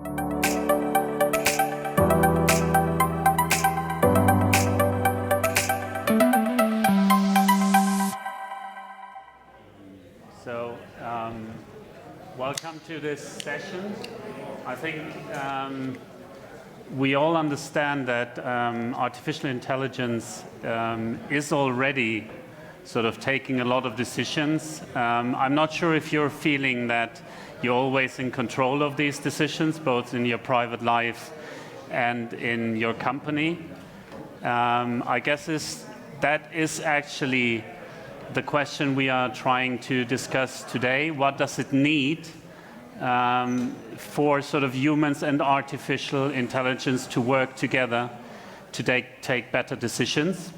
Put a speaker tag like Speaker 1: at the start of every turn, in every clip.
Speaker 1: So, welcome to this session. I think we all understand that artificial intelligence is already sort of taking a lot of decisions. I'm not sure if you're feeling that you're always in control of these decisions, both in your private life and in your company. I guess that is actually the question we are trying to discuss today. What does it need for sort of humans and artificial intelligence to work together to take better decisions?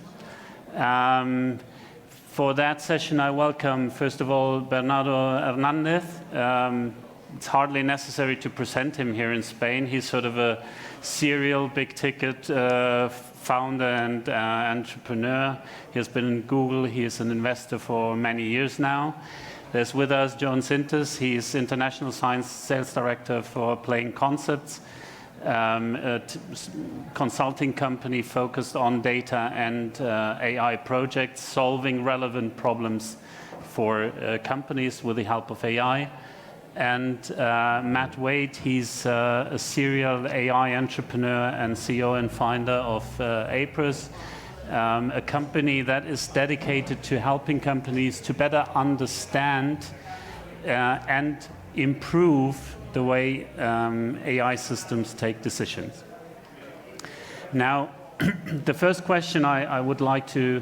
Speaker 1: For that session, I welcome, first of all, Bernardo Hernandez. It's hardly necessary to present him here in Spain. He's sort of a serial big-ticket founder and entrepreneur. He has been in Google. He is an investor for many years now. There's with us John Sintes. He's International Sales Director for Playing Concepts, a consulting company focused on data and AI projects, solving relevant problems for companies with the help of AI. And Matt Wade, he's a serial AI entrepreneur and CEO and founder of Apris, a company that is dedicated to helping companies to better understand and improve the way AI systems take decisions. Now, the first question I would like to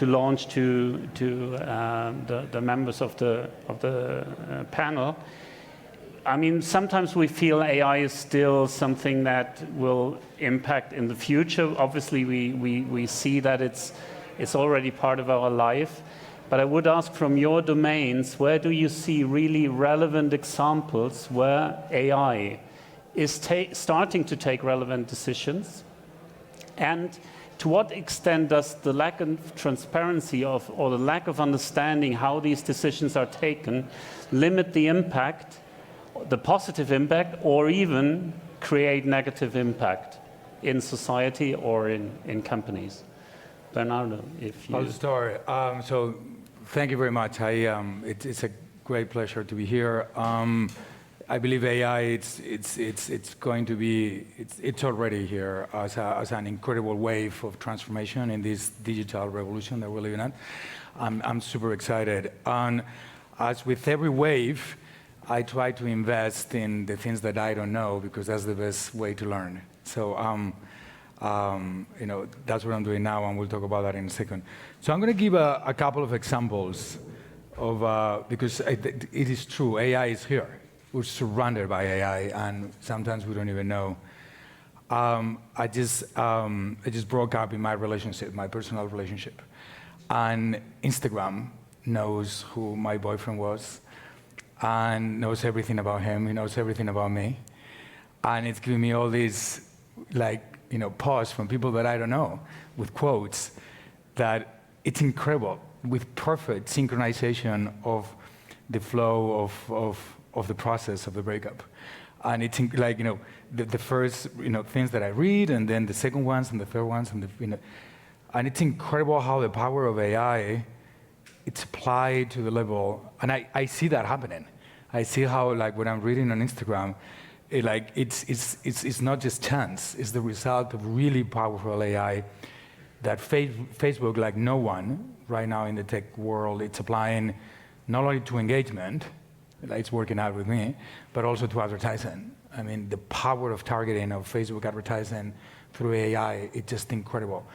Speaker 1: launch to the members of the panel. I mean, sometimes we feel AI is still something that will impact in the future. Obviously, we see that it's already part of our life. But I would ask, from your domains, where do you see really relevant examples where AI is starting to take relevant decisions? And to what extent does the lack of transparency or the lack of understanding how these decisions are taken limit the impact, the positive impact, or even create negative impact in society or in companies? Bernardo, if you...
Speaker 2: I'll start. So thank you very much. It's a great pleasure to be here. I believe AI, it's going to be, it's already here as an incredible wave of transformation in this digital revolution that we're living in. I'm super excited. And as with every wave, I try to invest in the things that I don't know, because that's the best way to learn. So, that's what I'm doing now, and we'll talk about that in a second. So I'm going to give a couple of examples of, because it is true, AI is here. We're surrounded by AI, and sometimes we don't even know. I just broke up in my relationship, my personal relationship. And Instagram knows who my boyfriend was, and knows everything about him. He knows everything about me. And it's giving me all these, posts from people that I don't know, with quotes, that it's incredible, with perfect synchronization of the flow of the process of the breakup. And it's the first things that I read, and then the second ones, and the third ones, and and it's incredible how the power of AI, it's applied to the level, and I see that happening. I see how, when I'm reading on Instagram, it's not just chance. It's the result of really powerful AI that Facebook, like no one right now in the tech world, it's applying not only to engagement, it's working out with me, but also to advertising. I mean, the power of targeting of Facebook advertising through AI, it's just incredible.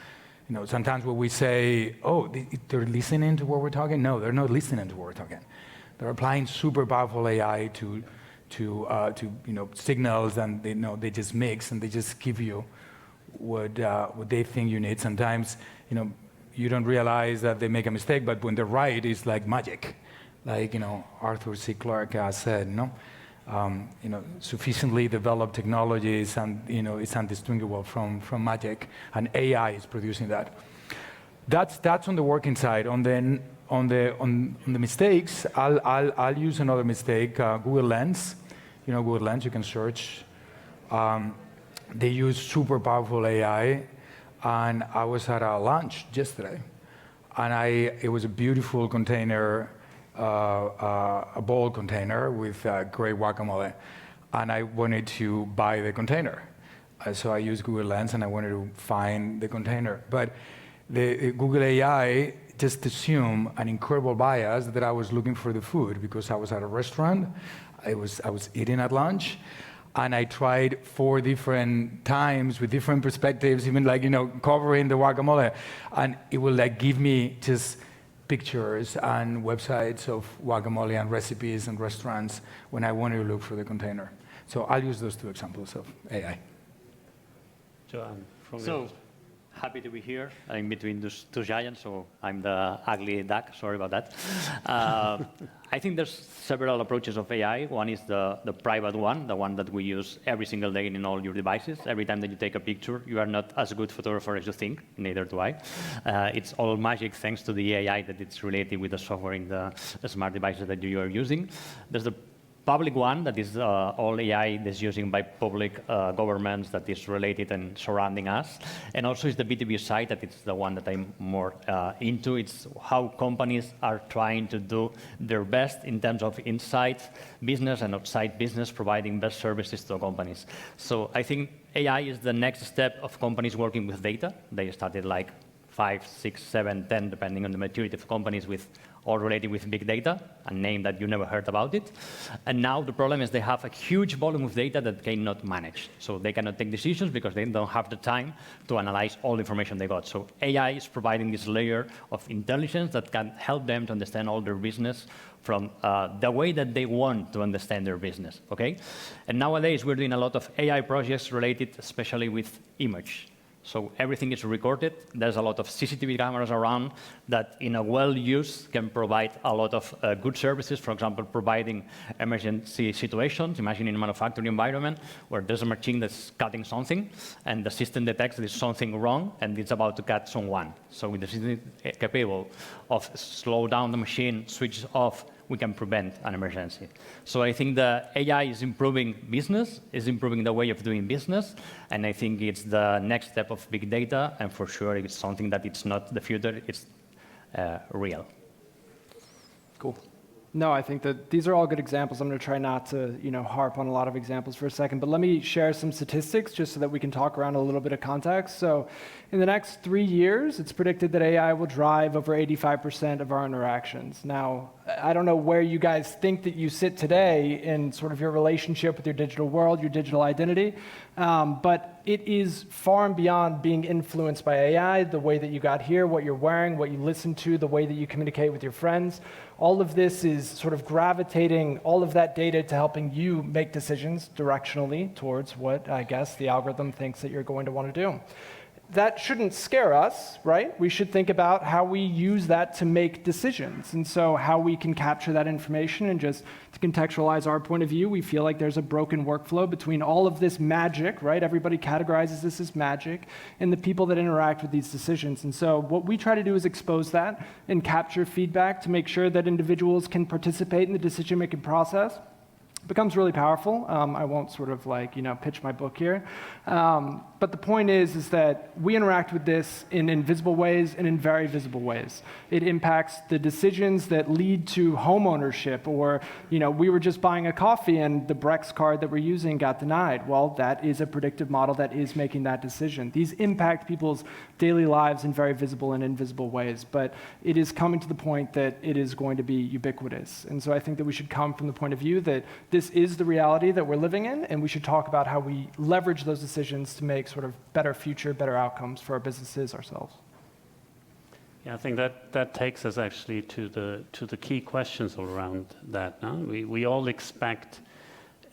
Speaker 2: Sometimes when we say, oh, they're listening to what we're talking, no, they're not listening to what we're talking. They're applying super powerful AI to signals, and they just mix, and they just give you what they think you need. Sometimes, you don't realize that they make a mistake, but when they're right, it's like magic. Arthur C. Clarke said, sufficiently developed technologies, and it's undistinguishable from magic, and AI is producing that. That's on the working side. On the mistakes, I'll use another mistake. Google Lens. Google Lens, you can search They use super powerful AI, and I was at a lunch yesterday, and it was a beautiful container, a bowl container with great guacamole, and I wanted to buy the container. So I used Google Lens, and I wanted to find the container. But the Google AI just assumed an incredible bias that I was looking for the food because I was at a restaurant, I was eating at lunch, and I tried 4 different times with different perspectives, even covering the guacamole, and it will give me just pictures and websites of guacamole and recipes and restaurants when I wanted to look for the container. So I'll use those 2 examples of AI.
Speaker 1: Joanne, from
Speaker 3: So, happy to be here. I'm between those 2 giants, so I'm the ugly duck. Sorry about that. I think there's several approaches of AI. One is the private one, the one that we use every single day in all your devices. Every time that you take a picture, you are not as good photographer as you think, neither do I. It's all magic thanks to the AI that it's related with the software in the smart devices that you are using. There's the public one, that is all AI that's using by public governments that is related and surrounding us. And also it's the B2B side that it's the one that I'm more into. It's how companies are trying to do their best in terms of inside business and outside business, providing best services to companies. So I think AI is the next step of companies working with data. They started 5, 6, 7, 10, depending on the maturity of companies all related with big data, a name that you never heard about it. And now the problem is they have a huge volume of data that they cannot manage. So they cannot take decisions because they don't have the time to analyze all the information they got. So AI is providing this layer of intelligence that can help them to understand all their business from the way that they want to understand their business, okay? And nowadays we're doing a lot of AI projects related especially with image. So everything is recorded. There's a lot of CCTV cameras around that, in a well-use, can provide a lot of good services. For example, providing emergency situations. Imagine in a manufacturing environment where there's a machine that's cutting something, and the system detects there's something wrong, and it's about to cut someone. So with the system capable of slow down the machine, switch off, we can prevent an emergency. So I think the AI is improving business, is improving the way of doing business, and I think it's the next step of big data, and for sure it's something that it's not the future, it's real.
Speaker 4: Cool. No, I think that these are all good examples. I'm going to try not to, harp on a lot of examples for a second, but let me share some statistics just so that we can talk around a little bit of context. So in the next 3 years, it's predicted that AI will drive over 85% of our interactions. Now, I don't know where you guys think that you sit today in sort of your relationship with your digital world, your digital identity, but it is far and beyond being influenced by AI, the way that you got here, what you're wearing, what you listen to, the way that you communicate with your friends. All of this is sort of gravitating all of that data to helping you make decisions directionally towards what I guess the algorithm thinks that you're going to want to do. That shouldn't scare us, right? We should think about how we use that to make decisions. And so how we can capture that information, and just to contextualize our point of view, we feel like there's a broken workflow between all of this magic, right? Everybody categorizes this as magic, and the people that interact with these decisions. And so what we try to do is expose that and capture feedback to make sure that individuals can participate in the decision-making process. Becomes really powerful. I won't sort of pitch my book here. But the point is that we interact with this in invisible ways and in very visible ways. It impacts the decisions that lead to home ownership, or we were just buying a coffee and the Brex card that we're using got denied. Well, that is a predictive model that is making that decision. These impact people's daily lives in very visible and invisible ways, but it is coming to the point that it is going to be ubiquitous. And so I think that we should come from the point of view that this is the reality that we're living in, and we should talk about how we leverage those decisions to make sort of better future, better outcomes for our businesses, ourselves.
Speaker 1: Yeah, I think that takes us actually to the key questions all around that. No? We all expect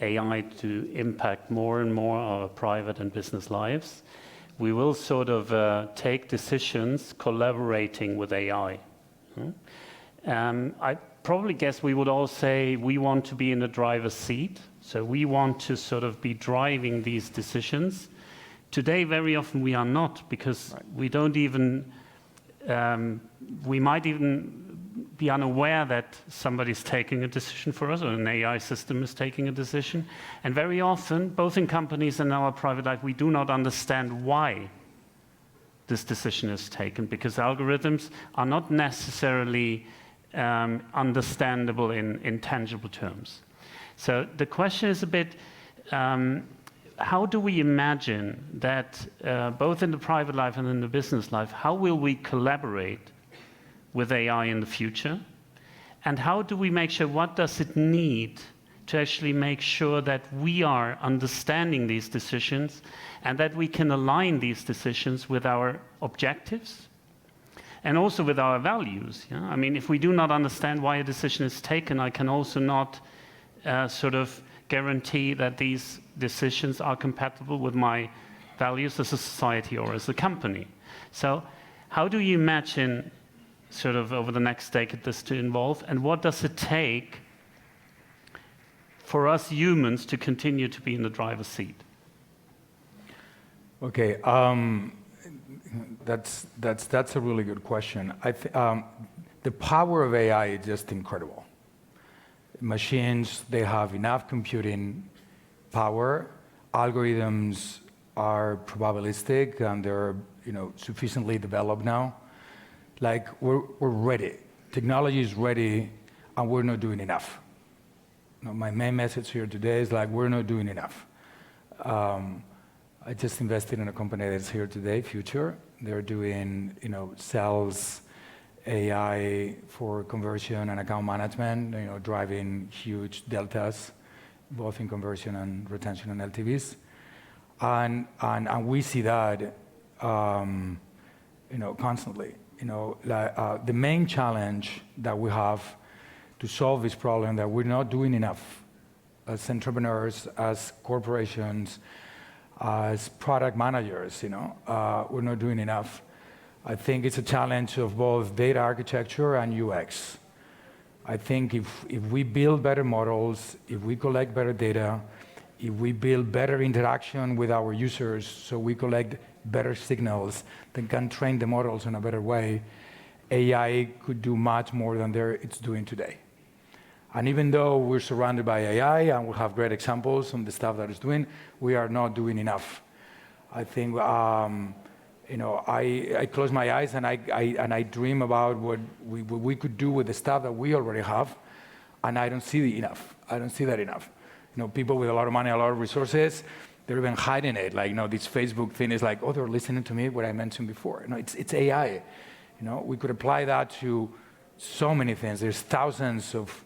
Speaker 1: AI to impact more and more our private and business lives. We will sort of take decisions collaborating with AI. I probably guess we would all say we want to be in the driver's seat. So we want to sort of be driving these decisions. Today, very often we are not, because we don't even, we might even be unaware that somebody's taking a decision for us or an AI system is taking a decision. And very often, both in companies and in our private life, we do not understand why this decision is taken, because algorithms are not necessarily understandable in tangible terms. So the question is a bit, how do we imagine that both in the private life and in the business life, how will we collaborate with AI in the future? And how do we make sure, what does it need to actually make sure that we are understanding these decisions and that we can align these decisions with our objectives and also with our values? Yeah? I mean, if we do not understand why a decision is taken, I can also not sort of guarantee that these decisions are compatible with my values as a society or as a company. So how do you imagine sort of over the next decade this to evolve, and what does it take for us humans to continue to be in the driver's seat?
Speaker 2: Okay, that's a really good question. The power of AI is just incredible. Machines, they have enough computing power. Algorithms are probabilistic and they're sufficiently developed now. Like we're ready. Technology is ready, and we're not doing enough. My main message here today is like we're not doing enough. I just invested in a company that's here today, Future. They're doing sales AI for conversion and account management, driving huge deltas, both in conversion and retention and LTVs. And we see that constantly. The main challenge that we have to solve this problem that we're not doing enough as entrepreneurs, as corporations, as product managers, we're not doing enough. I think it's a challenge of both data architecture and UX. I think if we build better models, if we collect better data, if we build better interaction with our users, so we collect better signals that can train the models in a better way, AI could do much more than it's doing today. And even though we're surrounded by AI and we have great examples on the stuff that it's doing, we are not doing enough. I think I close my eyes and I dream about what we could do with the stuff that we already have, and I don't see enough. I don't see that enough. People with a lot of money, a lot of resources, they're even hiding it. Like, this Facebook thing is like, oh, they're listening to me, what I mentioned before. It's AI. We could apply that to so many things. There's thousands of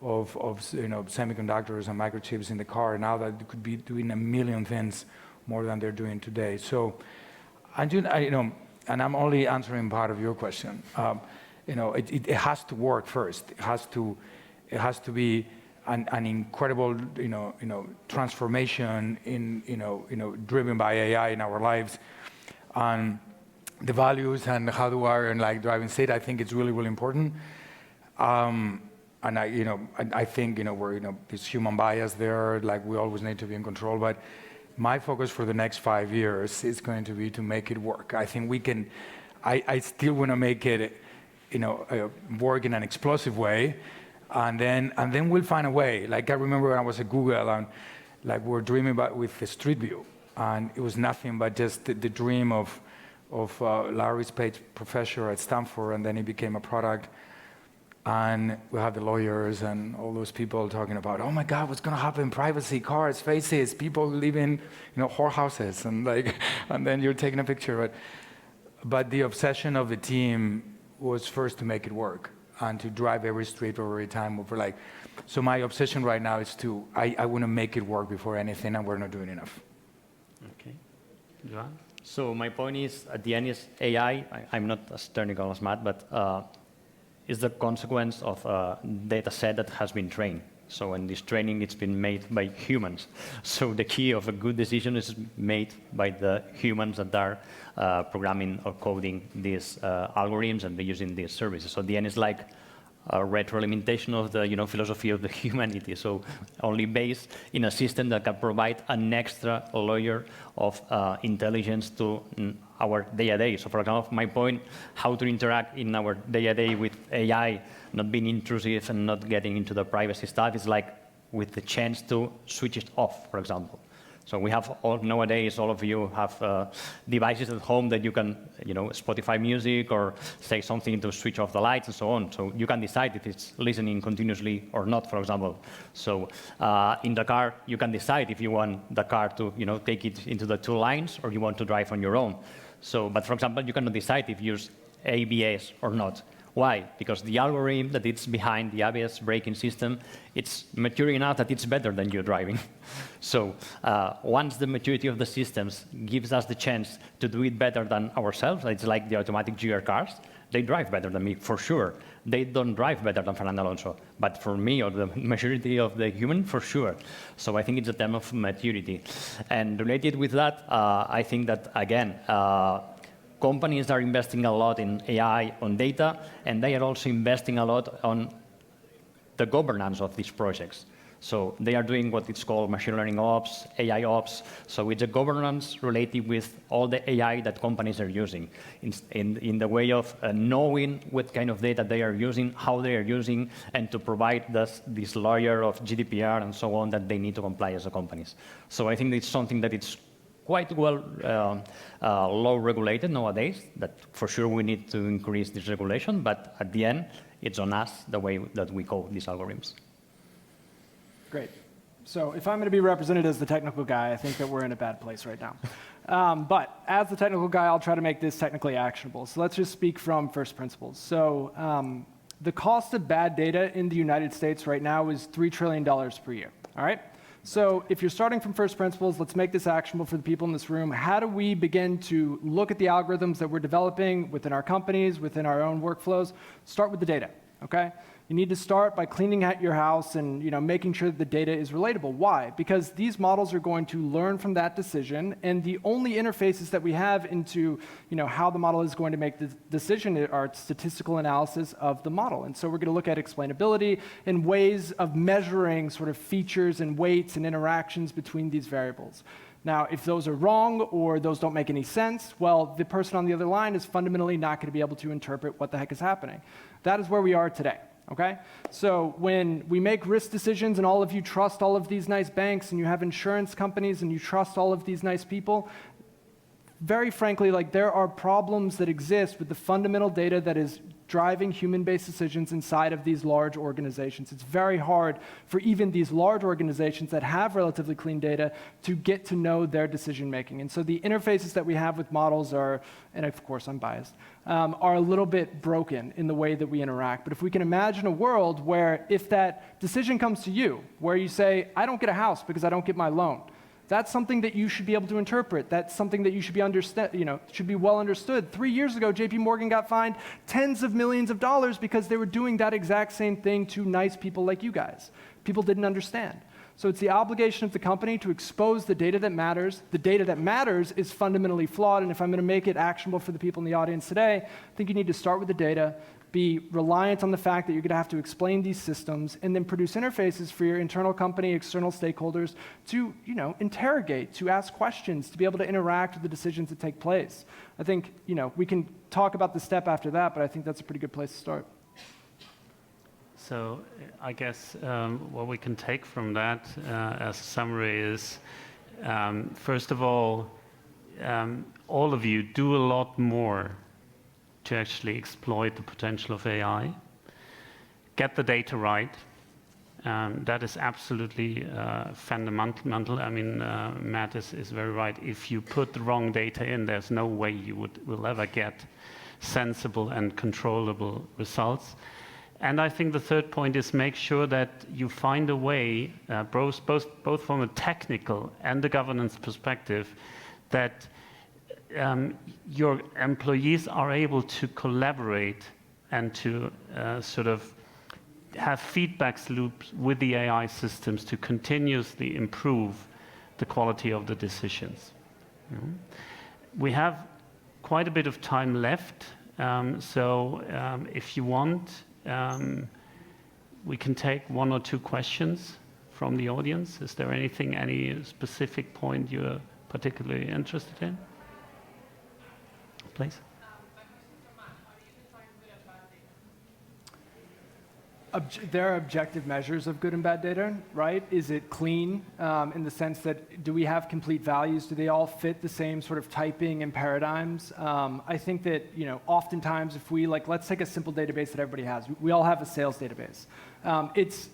Speaker 2: semiconductors and microchips in the car now that could be doing a million things more than they're doing today. So, and I'm only answering part of your question. It has to work first. It has to be an incredible, transformation driven by AI in our lives, and the values and how do our driving state. I think it's really, really important. And I think there's human bias there. Like we always need to be in control. But my focus for the next 5 years is going to be to make it work. I think we can. I still want to make it, work in an explosive way. And then we'll find a way. Like I remember when I was at Google, and like we're dreaming about with the Street View, and it was nothing but just the dream of Larry Page, professor at Stanford, and then it became a product. And we have the lawyers and all those people talking about, oh my God, what's going to happen? Privacy, cars, faces, people live in whorehouses, and then you're taking a picture. But the obsession of the team was first to make it work, and to drive every street or every time over so my obsession right now is I want to make it work before anything, and we're not doing enough.
Speaker 1: Okay. Joan?
Speaker 3: So my point is, at the end is AI, I'm not as technical as Matt, but is the consequence of a data set that has been trained. So in this training, it's been made by humans. So the key of a good decision is made by the humans that are programming or coding these algorithms and using these services. So at the end, it's like retroalimentation of the philosophy of the humanity. So only based in a system that can provide an extra layer of intelligence to our day-to-day. So for example, my point, how to interact in our day-to-day with AI, not being intrusive and not getting into the privacy stuff, is like with the chance to switch it off, for example. So we have nowadays, all of you have devices at home that you can, Spotify music or say something to switch off the lights and so on. So you can decide if it's listening continuously or not, for example. So in the car, you can decide if you want the car to, take it into the 2 lanes or you want to drive on your own. So, but for example, you cannot decide if you use ABS or not. Why? Because the algorithm that it's behind the ABS braking system, it's mature enough that it's better than you driving. So once the maturity of the systems gives us the chance to do it better than ourselves, it's like the automatic GR cars, they drive better than me, for sure. They don't drive better than Fernando Alonso. But for me, or the majority of the human, for sure. So I think it's a term of maturity. And related with that, I think that, again, companies are investing a lot in AI, on data, and they are also investing a lot on the governance of these projects. So they are doing what is called machine learning ops, AI ops. So it's a governance related with all the AI that companies are using in the way of knowing what kind of data they are using, how they are using, and to provide this layer of GDPR and so on that they need to comply as a companies. So I think it's something that it's quite well low regulated nowadays, that for sure we need to increase this regulation, but at the end, it's on us the way that we code these algorithms.
Speaker 4: Great. So if I'm going to be represented as the technical guy, I think that we're in a bad place right now. But as the technical guy, I'll try to make this technically actionable. So let's just speak from first principles. So the cost of bad data in the United States right now is $3 trillion per year. All right? So if you're starting from first principles, let's make this actionable for the people in this room. How do we begin to look at the algorithms that we're developing within our companies, within our own workflows? Start with the data, okay? You need to start by cleaning out your house and making sure that the data is relatable. Why? Because these models are going to learn from that decision, and the only interfaces that we have into how the model is going to make the decision are statistical analysis of the model. And so we're going to look at explainability and ways of measuring sort of features and weights and interactions between these variables. Now, if those are wrong or those don't make any sense, well, the person on the other line is fundamentally not going to be able to interpret what the heck is happening. That is where we are today. Okay? So when we make risk decisions and all of you trust all of these nice banks and you have insurance companies and you trust all of these nice people, very frankly, there are problems that exist with the fundamental data that is driving human-based decisions inside of these large organizations. It's very hard for even these large organizations that have relatively clean data to get to know their decision-making. And so the interfaces that we have with models are, and of course I'm biased, are a little bit broken in the way that we interact. But if we can imagine a world where if that decision comes to you, where you say, I don't get a house because I don't get my loan, that's something that you should be able to interpret. That's something that you should be should be well understood. 3 years ago, JP Morgan got fined tens of millions of dollars because they were doing that exact same thing to nice people like you guys. People didn't understand. So it's the obligation of the company to expose the data that matters. The data that matters is fundamentally flawed, and if I'm going to make it actionable for the people in the audience today, I think you need to start with the data, be reliant on the fact that you're going to have to explain these systems, and then produce interfaces for your internal company, external stakeholders to interrogate, to ask questions, to be able to interact with the decisions that take place. I think we can talk about the step after that, but I think that's a pretty good place to start.
Speaker 1: So I guess what we can take from that as a summary is, first of all of you do a lot more to actually exploit the potential of AI. Get the data right. That is absolutely fundamental. I mean, Matt is very right. If you put the wrong data in, there's no way you will ever get sensible and controllable results. And I think the third point is make sure that you find a way, both from a technical and a governance perspective, that your employees are able to collaborate and to sort of have feedback loops with the AI systems to continuously improve the quality of the decisions. We have quite a bit of time left, so if you want, We can take 1 or 2 questions from the audience. Is there anything, any specific point you're particularly interested in? Please.
Speaker 4: There are objective measures of good and bad data, right? Is it clean in the sense that do we have complete values? Do they all fit the same sort of typing and paradigms? I think that oftentimes if we let's take a simple database that everybody has. We all have a sales database.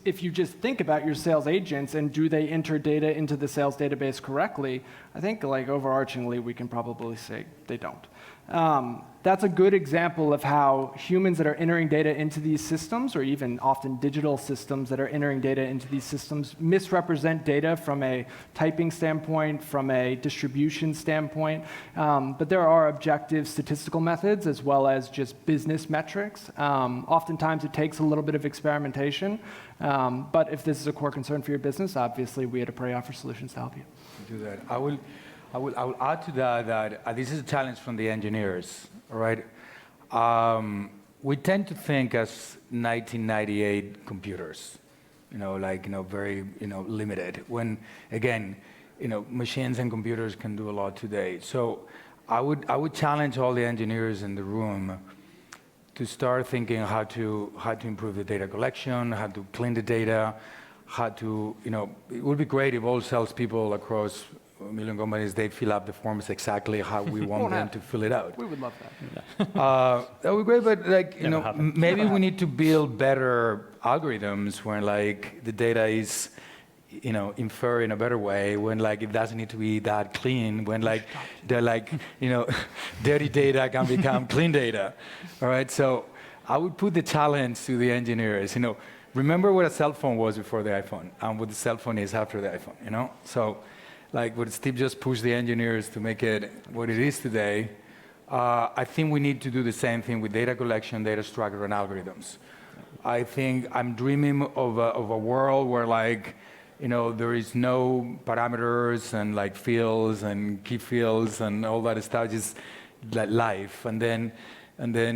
Speaker 4: If you just think about your sales agents and do they enter data into the sales database correctly, I think overarchingly we can probably say they don't. That's a good example of how humans that are entering data into these systems, or even often digital systems that are entering data into these systems, misrepresent data from a typing standpoint, from a distribution standpoint. But there are objective statistical methods as well as just business metrics. Oftentimes it takes a little bit of experimentation. But if this is a core concern for your business, obviously we at Apprae offer solutions to help you.
Speaker 2: Do that. I will add to that this is a challenge from the engineers, right? We tend to think as 1998 computers, very, limited. When again, machines and computers can do a lot today. So I would challenge all the engineers in the room to start thinking how to improve the data collection, how to clean the data, how to, it would be great if all salespeople across a million companies, they fill up the forms exactly how we want them to fill it out.
Speaker 4: We would love that.
Speaker 2: That would be great, but maybe we need to build better algorithms when the data is, inferred in a better way, when it doesn't need to be that clean, when dirty data can become clean data. All right, so I would put the challenge to the engineers. Remember what a cell phone was before the iPhone, and what the cell phone is after the iPhone. So. Would Steve just push the engineers to make it what it is today? I think we need to do the same thing with data collection, data structure, and algorithms. I think I'm dreaming of a world where there is no parameters and fields and key fields and all that stuff, just life, and then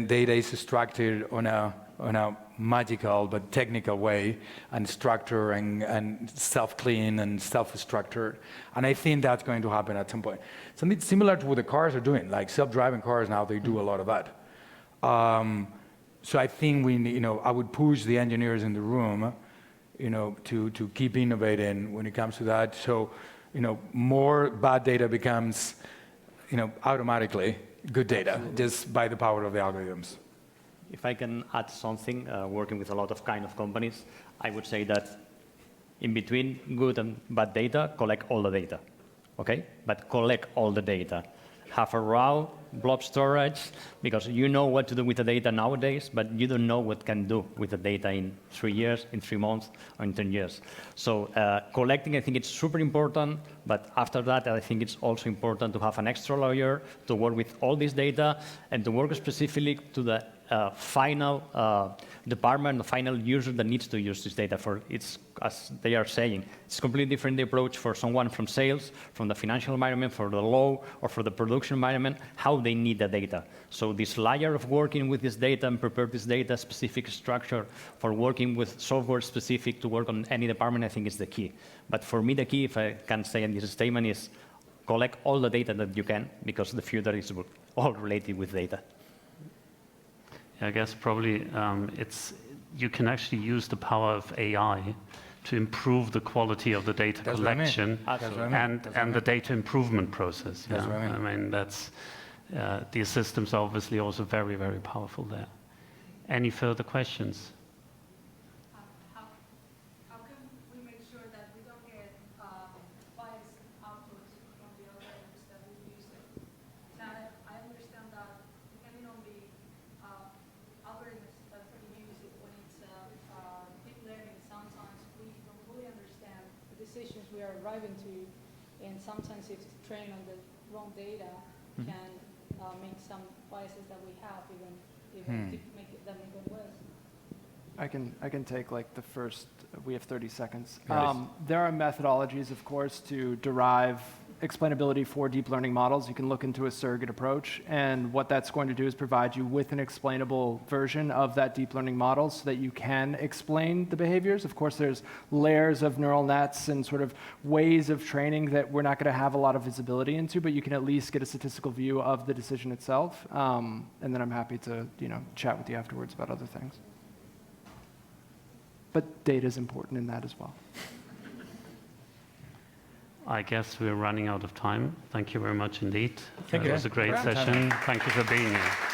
Speaker 2: data is structured on a magical but technical way, and structure and self-clean and self-structured. And I think that's going to happen at some point. Something similar to what the cars are doing, self-driving cars now, they do a lot of that. So I think I would push the engineers in the room, to keep innovating when it comes to that. So, more bad data becomes, automatically good data, just by the power of the algorithms.
Speaker 3: If I can add something, working with a lot of kind of companies, I would say that in between good and bad data, collect all the data, okay? But collect all the data. Have a raw blob storage, because you know what to do with the data nowadays, but you don't know what can do with the data in 3 years, in 3 months, or in 10 years. So collecting, I think it's super important, but after that, I think it's also important to have an extra layer to work with all this data and to work specifically to the final department, the final user that needs to use this data. It's, as they are saying, it's a completely different approach for someone from sales, from the financial environment, for the law, or for the production environment, how they need the data. So this layer of working with this data and prepare this data specific structure for working with software specific to work on any department, I think is the key. But for me, the key, if I can say in this statement, is collect all the data that you can, because the future is all related with data.
Speaker 1: I guess probably you can actually use the power of AI to improve the quality of the data collection and the data improvement process.
Speaker 2: That's what I mean.
Speaker 1: I mean, these systems are obviously also very, very powerful there. Any further questions?
Speaker 5: How can we make sure that we don't get biased outputs from the algorithms that we use? Now, I understand that depending on the algorithms that we use, when it's deep learning, sometimes we don't fully understand the decisions we are arriving to, and sometimes if it's trained on the wrong data, can make some biases that we have even make them even worse.
Speaker 4: I can take the first, we have 30 seconds.
Speaker 2: Yes.
Speaker 4: There are methodologies, of course, to derive explainability for deep learning models. You can look into a surrogate approach, and what that's going to do is provide you with an explainable version of that deep learning model so that you can explain the behaviors. Of course, there's layers of neural nets and sort of ways of training that we're not going to have a lot of visibility into, but you can at least get a statistical view of the decision itself. And then I'm happy to chat with you afterwards about other things. But data is important in that as well.
Speaker 1: I guess we're running out of time. Thank you very much indeed.
Speaker 2: Thank you.
Speaker 1: It was a great session. Thank you for being here.